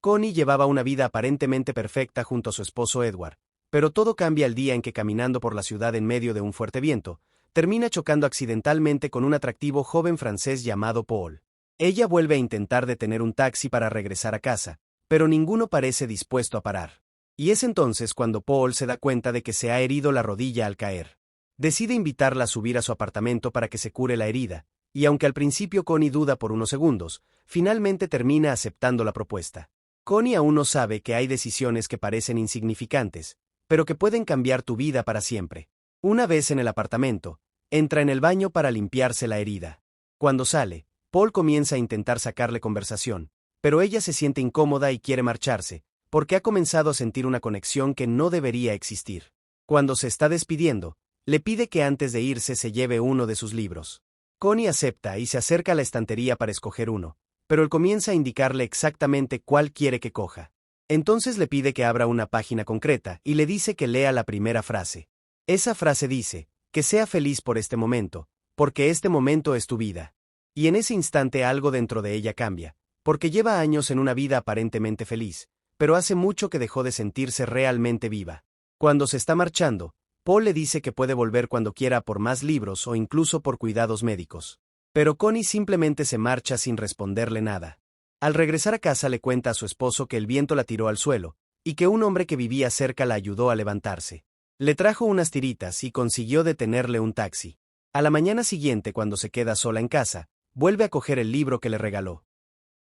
Connie llevaba una vida aparentemente perfecta junto a su esposo Edward, pero todo cambia el día en que, caminando por la ciudad en medio de un fuerte viento, termina chocando accidentalmente con un atractivo joven francés llamado Paul. Ella vuelve a intentar detener un taxi para regresar a casa, pero ninguno parece dispuesto a parar. Y es entonces cuando Paul se da cuenta de que se ha herido la rodilla al caer. Decide invitarla a subir a su apartamento para que se cure la herida, y aunque al principio Connie duda por unos segundos, finalmente termina aceptando la propuesta. Connie aún no sabe que hay decisiones que parecen insignificantes, pero que pueden cambiar tu vida para siempre. Una vez en el apartamento, entra en el baño para limpiarse la herida. Cuando sale, Paul comienza a intentar sacarle conversación, pero ella se siente incómoda y quiere marcharse, porque ha comenzado a sentir una conexión que no debería existir. Cuando se está despidiendo, le pide que antes de irse se lleve uno de sus libros. Connie acepta y se acerca a la estantería para escoger uno, pero él comienza a indicarle exactamente cuál quiere que coja. Entonces le pide que abra una página concreta y le dice que lea la primera frase. Esa frase dice, que sea feliz por este momento, porque este momento es tu vida. Y en ese instante algo dentro de ella cambia, porque lleva años en una vida aparentemente feliz, pero hace mucho que dejó de sentirse realmente viva. Cuando se está marchando, Paul le dice que puede volver cuando quiera por más libros o incluso por cuidados médicos. Pero Connie simplemente se marcha sin responderle nada. Al regresar a casa le cuenta a su esposo que el viento la tiró al suelo, y que un hombre que vivía cerca la ayudó a levantarse. Le trajo unas tiritas y consiguió detenerle un taxi. A la mañana siguiente, cuando se queda sola en casa, vuelve a coger el libro que le regaló.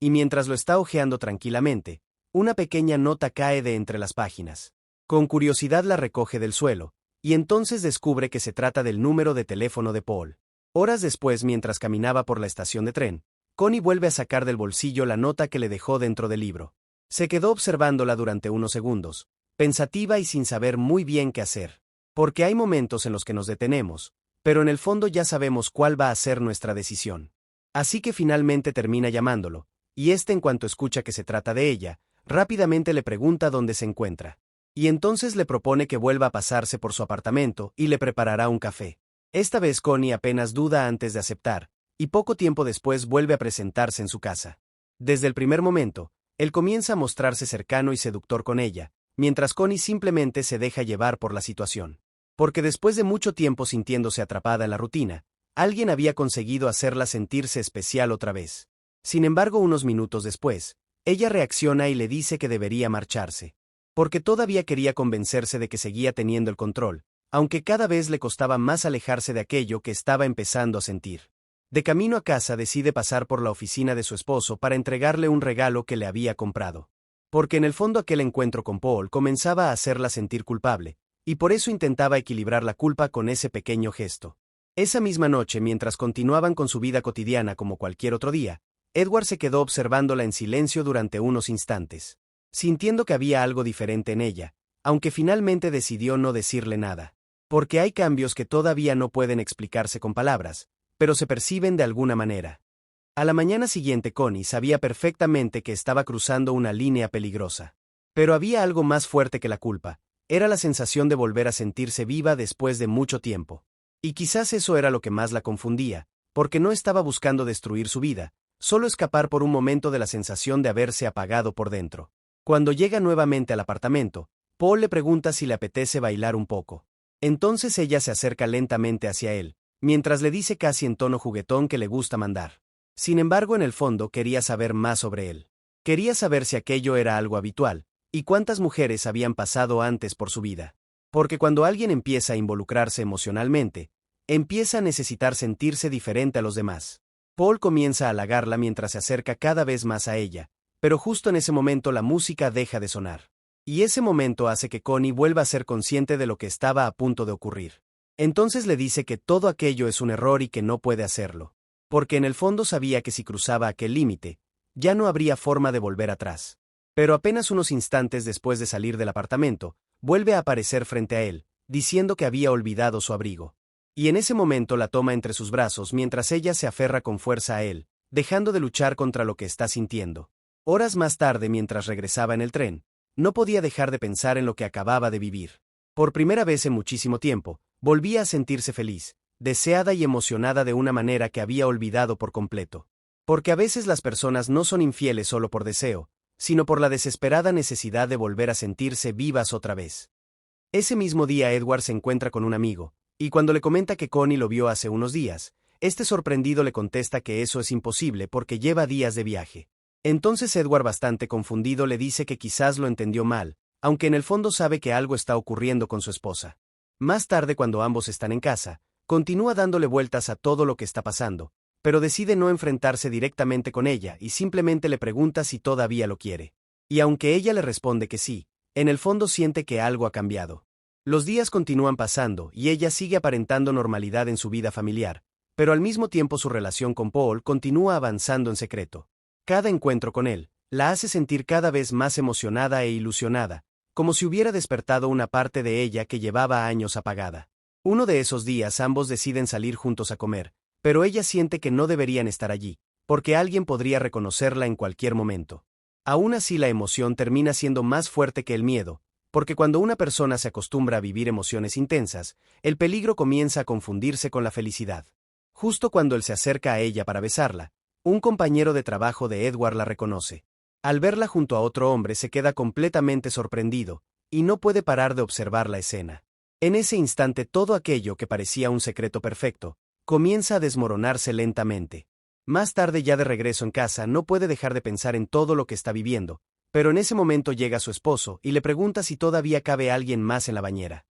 Y mientras lo está hojeando tranquilamente, una pequeña nota cae de entre las páginas. Con curiosidad la recoge del suelo, y entonces descubre que se trata del número de teléfono de Paul. Horas después, mientras caminaba por la estación de tren, Connie vuelve a sacar del bolsillo la nota que le dejó dentro del libro. Se quedó observándola durante unos segundos, pensativa y sin saber muy bien qué hacer. Porque hay momentos en los que nos detenemos, pero en el fondo ya sabemos cuál va a ser nuestra decisión. Así que finalmente termina llamándolo, y en cuanto escucha que se trata de ella, rápidamente le pregunta dónde se encuentra. Y entonces le propone que vuelva a pasarse por su apartamento y le preparará un café. Esta vez Connie apenas duda antes de aceptar, y poco tiempo después vuelve a presentarse en su casa. Desde el primer momento, él comienza a mostrarse cercano y seductor con ella, mientras Connie simplemente se deja llevar por la situación. Porque después de mucho tiempo sintiéndose atrapada en la rutina, alguien había conseguido hacerla sentirse especial otra vez. Sin embargo, unos minutos después, ella reacciona y le dice que debería marcharse. Porque todavía quería convencerse de que seguía teniendo el control, aunque cada vez le costaba más alejarse de aquello que estaba empezando a sentir. De camino a casa decide pasar por la oficina de su esposo para entregarle un regalo que le había comprado. Porque en el fondo aquel encuentro con Paul comenzaba a hacerla sentir culpable, y por eso intentaba equilibrar la culpa con ese pequeño gesto. Esa misma noche, mientras continuaban con su vida cotidiana como cualquier otro día, Edward se quedó observándola en silencio durante unos instantes, sintiendo que había algo diferente en ella, aunque finalmente decidió no decirle nada. Porque hay cambios que todavía no pueden explicarse con palabras, pero se perciben de alguna manera. A la mañana siguiente Connie sabía perfectamente que estaba cruzando una línea peligrosa. Pero había algo más fuerte que la culpa, era la sensación de volver a sentirse viva después de mucho tiempo. Y quizás eso era lo que más la confundía, porque no estaba buscando destruir su vida, solo escapar por un momento de la sensación de haberse apagado por dentro. Cuando llega nuevamente al apartamento, Paul le pregunta si le apetece bailar un poco. Entonces ella se acerca lentamente hacia él, mientras le dice casi en tono juguetón que le gusta mandar. Sin embargo, en el fondo quería saber más sobre él. Quería saber si aquello era algo habitual, y cuántas mujeres habían pasado antes por su vida. Porque cuando alguien empieza a involucrarse emocionalmente, empieza a necesitar sentirse diferente a los demás. Paul comienza a halagarla mientras se acerca cada vez más a ella, pero justo en ese momento la música deja de sonar. Y ese momento hace que Connie vuelva a ser consciente de lo que estaba a punto de ocurrir. Entonces le dice que todo aquello es un error y que no puede hacerlo. Porque en el fondo sabía que si cruzaba aquel límite, ya no habría forma de volver atrás. Pero apenas unos instantes después de salir del apartamento, vuelve a aparecer frente a él, diciendo que había olvidado su abrigo. Y en ese momento la toma entre sus brazos mientras ella se aferra con fuerza a él, dejando de luchar contra lo que está sintiendo. Horas más tarde, mientras regresaba en el tren, no podía dejar de pensar en lo que acababa de vivir. Por primera vez en muchísimo tiempo, volvía a sentirse feliz, deseada y emocionada de una manera que había olvidado por completo. Porque a veces las personas no son infieles solo por deseo, sino por la desesperada necesidad de volver a sentirse vivas otra vez. Ese mismo día Edward se encuentra con un amigo, y cuando le comenta que Connie lo vio hace unos días, este sorprendido le contesta que eso es imposible porque lleva días de viaje. Entonces Edward, bastante confundido, le dice que quizás lo entendió mal, aunque en el fondo sabe que algo está ocurriendo con su esposa. Más tarde, cuando ambos están en casa, continúa dándole vueltas a todo lo que está pasando, pero decide no enfrentarse directamente con ella y simplemente le pregunta si todavía lo quiere. Y aunque ella le responde que sí, en el fondo siente que algo ha cambiado. Los días continúan pasando y ella sigue aparentando normalidad en su vida familiar, pero al mismo tiempo su relación con Paul continúa avanzando en secreto. Cada encuentro con él la hace sentir cada vez más emocionada e ilusionada, como si hubiera despertado una parte de ella que llevaba años apagada. Uno de esos días ambos deciden salir juntos a comer, pero ella siente que no deberían estar allí, porque alguien podría reconocerla en cualquier momento. Aún así, la emoción termina siendo más fuerte que el miedo, porque cuando una persona se acostumbra a vivir emociones intensas, el peligro comienza a confundirse con la felicidad. Justo cuando él se acerca a ella para besarla, un compañero de trabajo de Edward la reconoce. Al verla junto a otro hombre se queda completamente sorprendido, y no puede parar de observar la escena. En ese instante todo aquello que parecía un secreto perfecto, comienza a desmoronarse lentamente. Más tarde, ya de regreso en casa, no puede dejar de pensar en todo lo que está viviendo, pero en ese momento llega su esposo y le pregunta si todavía cabe alguien más en la bañera.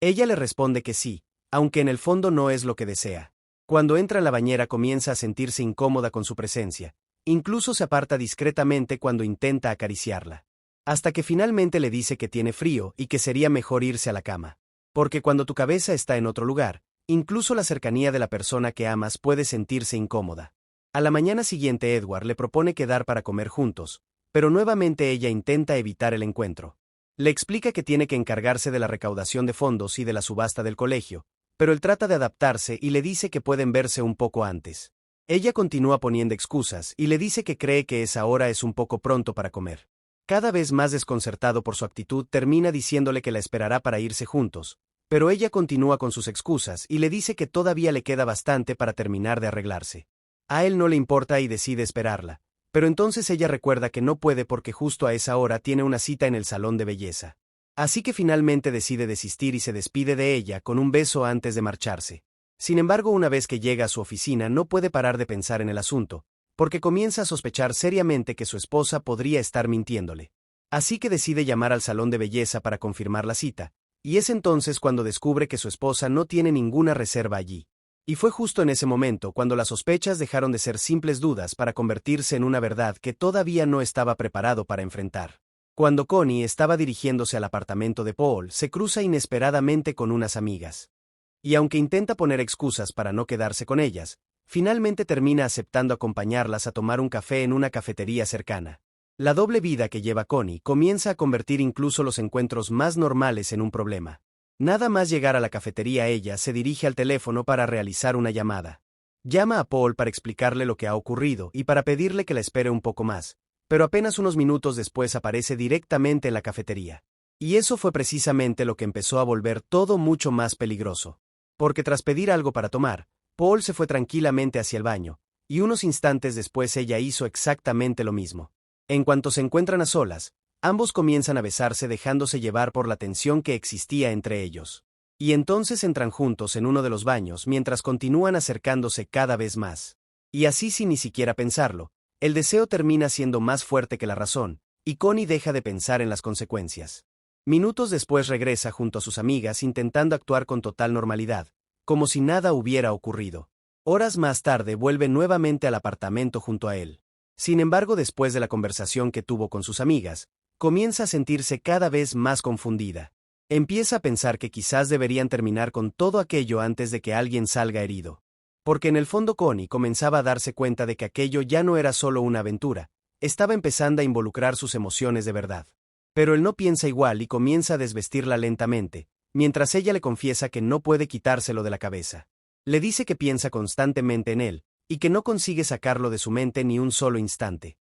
Ella le responde que sí, aunque en el fondo no es lo que desea. Cuando entra en la bañera comienza a sentirse incómoda con su presencia, incluso se aparta discretamente cuando intenta acariciarla. Hasta que finalmente le dice que tiene frío y que sería mejor irse a la cama. Porque cuando tu cabeza está en otro lugar, incluso la cercanía de la persona que amas puede sentirse incómoda. A la mañana siguiente Edward le propone quedar para comer juntos, pero nuevamente ella intenta evitar el encuentro. Le explica que tiene que encargarse de la recaudación de fondos y de la subasta del colegio, pero él trata de adaptarse y le dice que pueden verse un poco antes. Ella continúa poniendo excusas y le dice que cree que esa hora es un poco pronto para comer. Cada vez más desconcertado por su actitud, termina diciéndole que la esperará para irse juntos, pero ella continúa con sus excusas y le dice que todavía le queda bastante para terminar de arreglarse. A él no le importa y decide esperarla, pero entonces ella recuerda que no puede porque justo a esa hora tiene una cita en el salón de belleza. Así que finalmente decide desistir y se despide de ella con un beso antes de marcharse. Sin embargo, una vez que llega a su oficina no puede parar de pensar en el asunto, porque comienza a sospechar seriamente que su esposa podría estar mintiéndole. Así que decide llamar al salón de belleza para confirmar la cita, y es entonces cuando descubre que su esposa no tiene ninguna reserva allí. Y fue justo en ese momento cuando las sospechas dejaron de ser simples dudas para convertirse en una verdad que todavía no estaba preparado para enfrentar. Cuando Connie estaba dirigiéndose al apartamento de Paul, se cruza inesperadamente con unas amigas. Y aunque intenta poner excusas para no quedarse con ellas, finalmente termina aceptando acompañarlas a tomar un café en una cafetería cercana. La doble vida que lleva Connie comienza a convertir incluso los encuentros más normales en un problema. Nada más llegar a la cafetería, ella se dirige al teléfono para realizar una llamada. Llama a Paul para explicarle lo que ha ocurrido y para pedirle que la espere un poco más, pero apenas unos minutos después aparece directamente en la cafetería. Y eso fue precisamente lo que empezó a volver todo mucho más peligroso. Porque tras pedir algo para tomar, Paul se fue tranquilamente hacia el baño, y unos instantes después ella hizo exactamente lo mismo. En cuanto se encuentran a solas, ambos comienzan a besarse dejándose llevar por la tensión que existía entre ellos. Y entonces entran juntos en uno de los baños mientras continúan acercándose cada vez más. Y así, sin ni siquiera pensarlo, el deseo termina siendo más fuerte que la razón, y Connie deja de pensar en las consecuencias. Minutos después regresa junto a sus amigas intentando actuar con total normalidad, como si nada hubiera ocurrido. Horas más tarde vuelve nuevamente al apartamento junto a él. Sin embargo, después de la conversación que tuvo con sus amigas, comienza a sentirse cada vez más confundida. Empieza a pensar que quizás deberían terminar con todo aquello antes de que alguien salga herido. Porque en el fondo Connie comenzaba a darse cuenta de que aquello ya no era solo una aventura, estaba empezando a involucrar sus emociones de verdad. Pero él no piensa igual y comienza a desvestirla lentamente, mientras ella le confiesa que no puede quitárselo de la cabeza. Le dice que piensa constantemente en él, y que no consigue sacarlo de su mente ni un solo instante.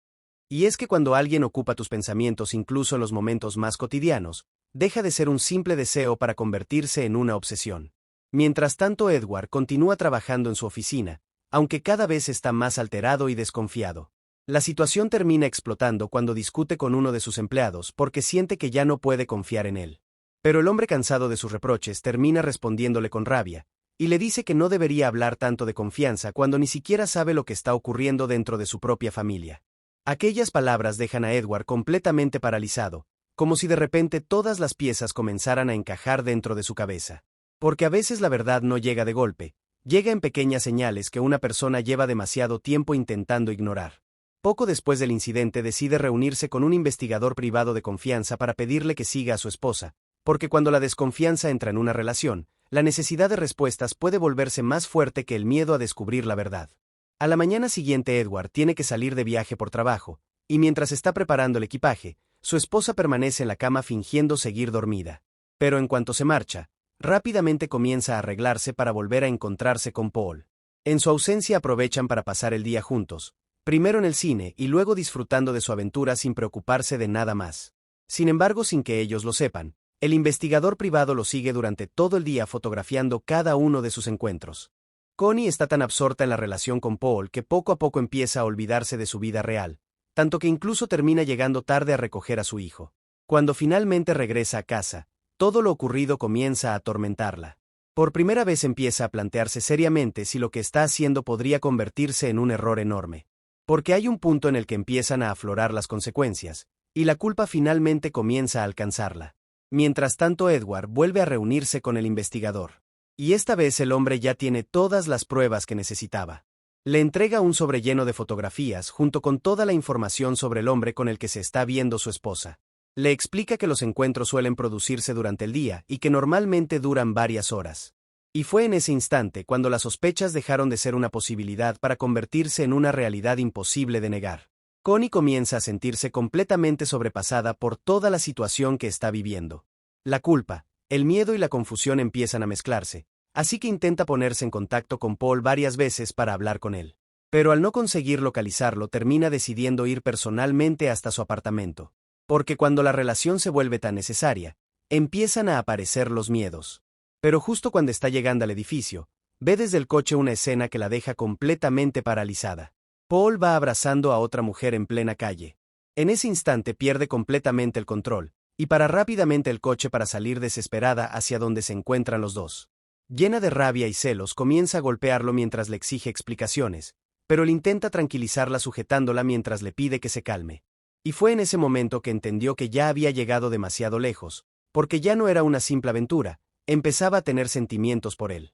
Y es que cuando alguien ocupa tus pensamientos incluso en los momentos más cotidianos, deja de ser un simple deseo para convertirse en una obsesión. Mientras tanto, Edward continúa trabajando en su oficina, aunque cada vez está más alterado y desconfiado. La situación termina explotando cuando discute con uno de sus empleados porque siente que ya no puede confiar en él. Pero el hombre, cansado de sus reproches, termina respondiéndole con rabia, y le dice que no debería hablar tanto de confianza cuando ni siquiera sabe lo que está ocurriendo dentro de su propia familia. Aquellas palabras dejan a Edward completamente paralizado, como si de repente todas las piezas comenzaran a encajar dentro de su cabeza. Porque a veces la verdad no llega de golpe, llega en pequeñas señales que una persona lleva demasiado tiempo intentando ignorar. Poco después del incidente decide reunirse con un investigador privado de confianza para pedirle que siga a su esposa, porque cuando la desconfianza entra en una relación, la necesidad de respuestas puede volverse más fuerte que el miedo a descubrir la verdad. A la mañana siguiente Edward tiene que salir de viaje por trabajo, y mientras está preparando el equipaje, su esposa permanece en la cama fingiendo seguir dormida. Pero en cuanto se marcha, rápidamente comienza a arreglarse para volver a encontrarse con Paul. En su ausencia aprovechan para pasar el día juntos, primero en el cine y luego disfrutando de su aventura sin preocuparse de nada más. Sin embargo, sin que ellos lo sepan, el investigador privado lo sigue durante todo el día fotografiando cada uno de sus encuentros. Connie está tan absorta en la relación con Paul que poco a poco empieza a olvidarse de su vida real, tanto que incluso termina llegando tarde a recoger a su hijo. Cuando finalmente regresa a casa, todo lo ocurrido comienza a atormentarla. Por primera vez empieza a plantearse seriamente si lo que está haciendo podría convertirse en un error enorme. Porque hay un punto en el que empiezan a aflorar las consecuencias, y la culpa finalmente comienza a alcanzarla. Mientras tanto, Edward vuelve a reunirse con el investigador. Y esta vez el hombre ya tiene todas las pruebas que necesitaba. Le entrega un sobre lleno de fotografías junto con toda la información sobre el hombre con el que se está viendo su esposa. Le explica que los encuentros suelen producirse durante el día y que normalmente duran varias horas. Y fue en ese instante cuando las sospechas dejaron de ser una posibilidad para convertirse en una realidad imposible de negar. Connie comienza a sentirse completamente sobrepasada por toda la situación que está viviendo. La culpa, el miedo y la confusión empiezan a mezclarse, así que intenta ponerse en contacto con Paul varias veces para hablar con él. Pero al no conseguir localizarlo, termina decidiendo ir personalmente hasta su apartamento. Porque cuando la relación se vuelve tan necesaria, empiezan a aparecer los miedos. Pero justo cuando está llegando al edificio, ve desde el coche una escena que la deja completamente paralizada. Paul va abrazando a otra mujer en plena calle. En ese instante pierde completamente el control, y para rápidamente el coche para salir desesperada hacia donde se encuentran los dos. Llena de rabia y celos, comienza a golpearlo mientras le exige explicaciones, pero él intenta tranquilizarla sujetándola mientras le pide que se calme. Y fue en ese momento que entendió que ya había llegado demasiado lejos, porque ya no era una simple aventura, empezaba a tener sentimientos por él.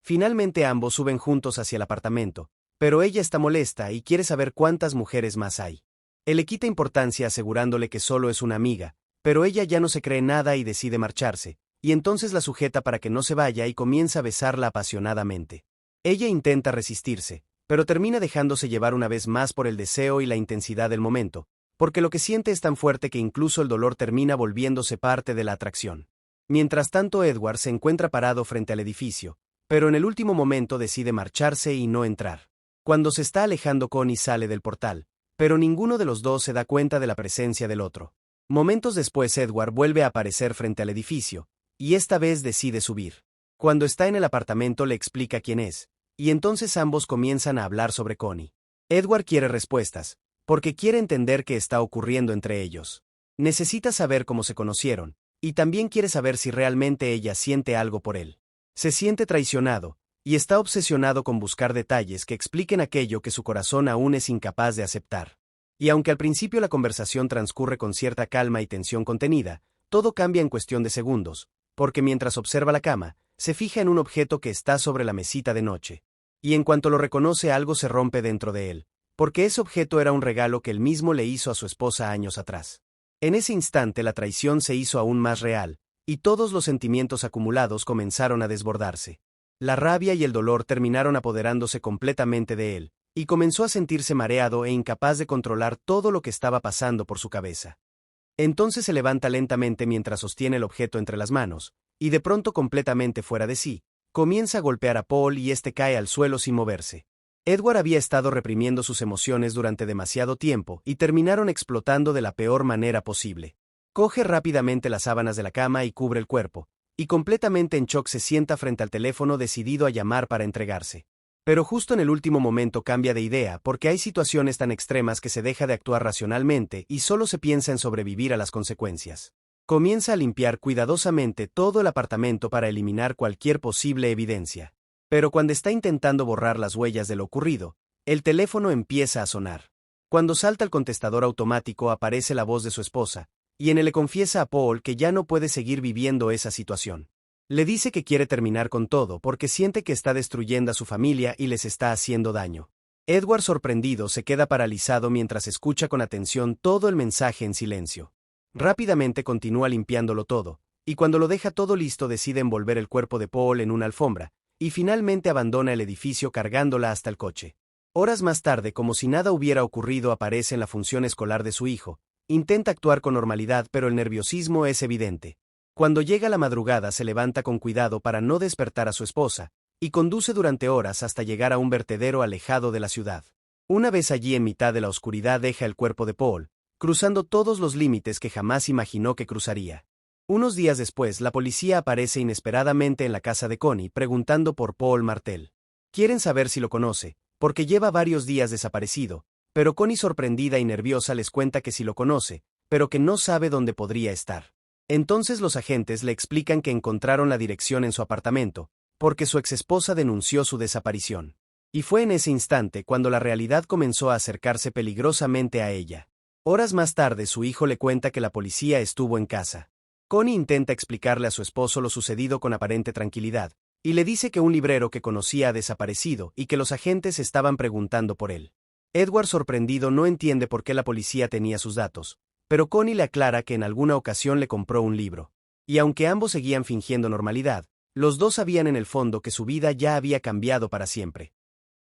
Finalmente ambos suben juntos hacia el apartamento, pero ella está molesta y quiere saber cuántas mujeres más hay. Él le quita importancia asegurándole que solo es una amiga, pero ella ya no se cree nada y decide marcharse, y entonces la sujeta para que no se vaya y comienza a besarla apasionadamente. Ella intenta resistirse, pero termina dejándose llevar una vez más por el deseo y la intensidad del momento, porque lo que siente es tan fuerte que incluso el dolor termina volviéndose parte de la atracción. Mientras tanto, Edward se encuentra parado frente al edificio, pero en el último momento decide marcharse y no entrar. Cuando se está alejando, Connie sale del portal, pero ninguno de los dos se da cuenta de la presencia del otro. Momentos después, Edward vuelve a aparecer frente al edificio, y esta vez decide subir. Cuando está en el apartamento le explica quién es, y entonces ambos comienzan a hablar sobre Connie. Edward quiere respuestas, porque quiere entender qué está ocurriendo entre ellos. Necesita saber cómo se conocieron, y también quiere saber si realmente ella siente algo por él. Se siente traicionado, y está obsesionado con buscar detalles que expliquen aquello que su corazón aún es incapaz de aceptar. Y aunque al principio la conversación transcurre con cierta calma y tensión contenida, todo cambia en cuestión de segundos, porque mientras observa la cama, se fija en un objeto que está sobre la mesita de noche. Y en cuanto lo reconoce, algo se rompe dentro de él, porque ese objeto era un regalo que él mismo le hizo a su esposa años atrás. En ese instante la traición se hizo aún más real, y todos los sentimientos acumulados comenzaron a desbordarse. La rabia y el dolor terminaron apoderándose completamente de él, y comenzó a sentirse mareado e incapaz de controlar todo lo que estaba pasando por su cabeza. Entonces se levanta lentamente mientras sostiene el objeto entre las manos, y de pronto, completamente fuera de sí, comienza a golpear a Paul y este cae al suelo sin moverse. Edward había estado reprimiendo sus emociones durante demasiado tiempo y terminaron explotando de la peor manera posible. Coge rápidamente las sábanas de la cama y cubre el cuerpo, y completamente en shock se sienta frente al teléfono decidido a llamar para entregarse. Pero justo en el último momento cambia de idea porque hay situaciones tan extremas que se deja de actuar racionalmente y solo se piensa en sobrevivir a las consecuencias. Comienza a limpiar cuidadosamente todo el apartamento para eliminar cualquier posible evidencia. Pero cuando está intentando borrar las huellas de lo ocurrido, el teléfono empieza a sonar. Cuando salta el contestador automático aparece la voz de su esposa, y en él le confiesa a Paul que ya no puede seguir viviendo esa situación. Le dice que quiere terminar con todo porque siente que está destruyendo a su familia y les está haciendo daño. Edward, sorprendido, se queda paralizado mientras escucha con atención todo el mensaje en silencio. Rápidamente continúa limpiándolo todo, y cuando lo deja todo listo decide envolver el cuerpo de Paul en una alfombra, y finalmente abandona el edificio cargándola hasta el coche. Horas más tarde, como si nada hubiera ocurrido, aparece en la función escolar de su hijo. Intenta actuar con normalidad, pero el nerviosismo es evidente. Cuando llega la madrugada se levanta con cuidado para no despertar a su esposa, y conduce durante horas hasta llegar a un vertedero alejado de la ciudad. Una vez allí en mitad de la oscuridad deja el cuerpo de Paul, cruzando todos los límites que jamás imaginó que cruzaría. Unos días después, la policía aparece inesperadamente en la casa de Connie preguntando por Paul Martel. Quieren saber si lo conoce, porque lleva varios días desaparecido, pero Connie, sorprendida y nerviosa, les cuenta que sí lo conoce, pero que no sabe dónde podría estar. Entonces los agentes le explican que encontraron la dirección en su apartamento, porque su exesposa denunció su desaparición. Y fue en ese instante cuando la realidad comenzó a acercarse peligrosamente a ella. Horas más tarde su hijo le cuenta que la policía estuvo en casa. Connie intenta explicarle a su esposo lo sucedido con aparente tranquilidad, y le dice que un librero que conocía ha desaparecido y que los agentes estaban preguntando por él. Edward, sorprendido, no entiende por qué la policía tenía sus datos, pero Connie le aclara que en alguna ocasión le compró un libro. Y aunque ambos seguían fingiendo normalidad, los dos sabían en el fondo que su vida ya había cambiado para siempre.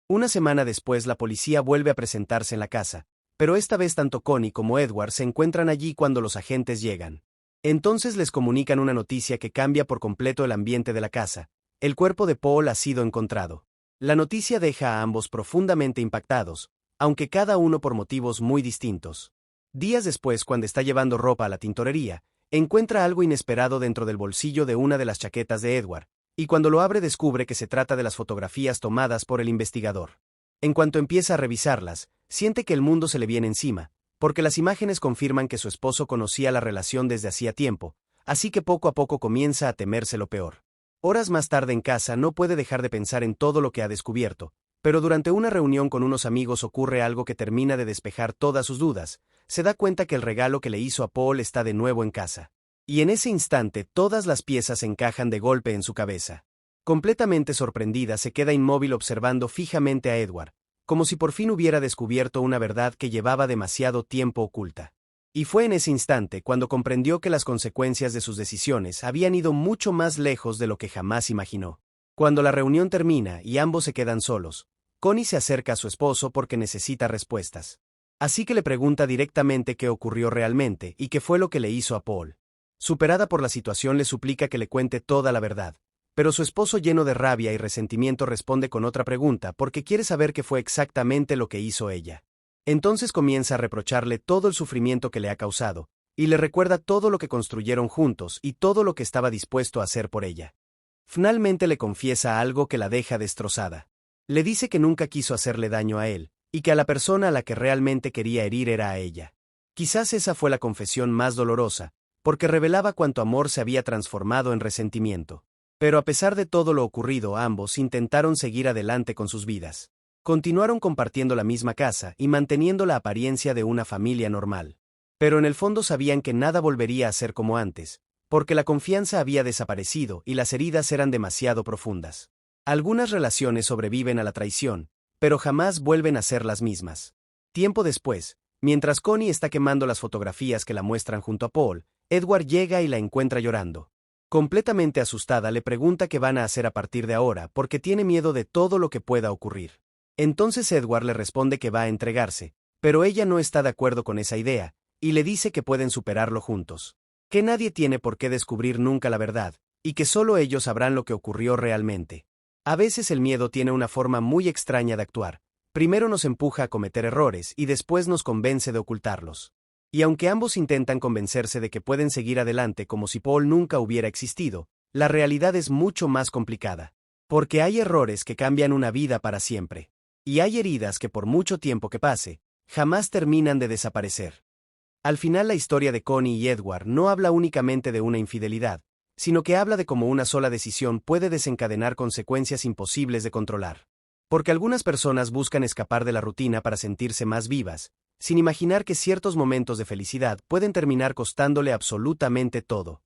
Una semana después la policía vuelve a presentarse en la casa, pero esta vez tanto Connie como Edward se encuentran allí cuando los agentes llegan. Entonces les comunican una noticia que cambia por completo el ambiente de la casa: el cuerpo de Paul ha sido encontrado. La noticia deja a ambos profundamente impactados, aunque cada uno por motivos muy distintos. Días después, cuando está llevando ropa a la tintorería, encuentra algo inesperado dentro del bolsillo de una de las chaquetas de Edward, y cuando lo abre descubre que se trata de las fotografías tomadas por el investigador. En cuanto empieza a revisarlas, siente que el mundo se le viene encima, porque las imágenes confirman que su esposo conocía la relación desde hacía tiempo, así que poco a poco comienza a temerse lo peor. Horas más tarde en casa no puede dejar de pensar en todo lo que ha descubierto, pero durante una reunión con unos amigos ocurre algo que termina de despejar todas sus dudas. Se da cuenta que el regalo que le hizo a Paul está de nuevo en casa. Y en ese instante todas las piezas encajan de golpe en su cabeza. Completamente sorprendida, se queda inmóvil observando fijamente a Edward, como si por fin hubiera descubierto una verdad que llevaba demasiado tiempo oculta. Y fue en ese instante cuando comprendió que las consecuencias de sus decisiones habían ido mucho más lejos de lo que jamás imaginó. Cuando la reunión termina y ambos se quedan solos, Connie se acerca a su esposo porque necesita respuestas. Así que le pregunta directamente qué ocurrió realmente y qué fue lo que le hizo a Paul. Superada por la situación, le suplica que le cuente toda la verdad, pero su esposo, lleno de rabia y resentimiento, responde con otra pregunta porque quiere saber qué fue exactamente lo que hizo ella. Entonces comienza a reprocharle todo el sufrimiento que le ha causado, y le recuerda todo lo que construyeron juntos y todo lo que estaba dispuesto a hacer por ella. Finalmente le confiesa algo que la deja destrozada. Le dice que nunca quiso hacerle daño a él, y que a la persona a la que realmente quería herir era a ella. Quizás esa fue la confesión más dolorosa, porque revelaba cuánto amor se había transformado en resentimiento. Pero a pesar de todo lo ocurrido, ambos intentaron seguir adelante con sus vidas. Continuaron compartiendo la misma casa y manteniendo la apariencia de una familia normal. Pero en el fondo sabían que nada volvería a ser como antes, porque la confianza había desaparecido y las heridas eran demasiado profundas. Algunas relaciones sobreviven a la traición, pero jamás vuelven a ser las mismas. Tiempo después, mientras Connie está quemando las fotografías que la muestran junto a Paul, Edward llega y la encuentra llorando. Completamente asustada, le pregunta qué van a hacer a partir de ahora porque tiene miedo de todo lo que pueda ocurrir. Entonces Edward le responde que va a entregarse, pero ella no está de acuerdo con esa idea, y le dice que pueden superarlo juntos. Que nadie tiene por qué descubrir nunca la verdad, y que solo ellos sabrán lo que ocurrió realmente. A veces el miedo tiene una forma muy extraña de actuar. Primero nos empuja a cometer errores y después nos convence de ocultarlos. Y aunque ambos intentan convencerse de que pueden seguir adelante como si Paul nunca hubiera existido, la realidad es mucho más complicada. Porque hay errores que cambian una vida para siempre. Y hay heridas que por mucho tiempo que pase, jamás terminan de desaparecer. Al final la historia de Connie y Edward no habla únicamente de una infidelidad, sino que habla de cómo una sola decisión puede desencadenar consecuencias imposibles de controlar. Porque algunas personas buscan escapar de la rutina para sentirse más vivas, sin imaginar que ciertos momentos de felicidad pueden terminar costándole absolutamente todo.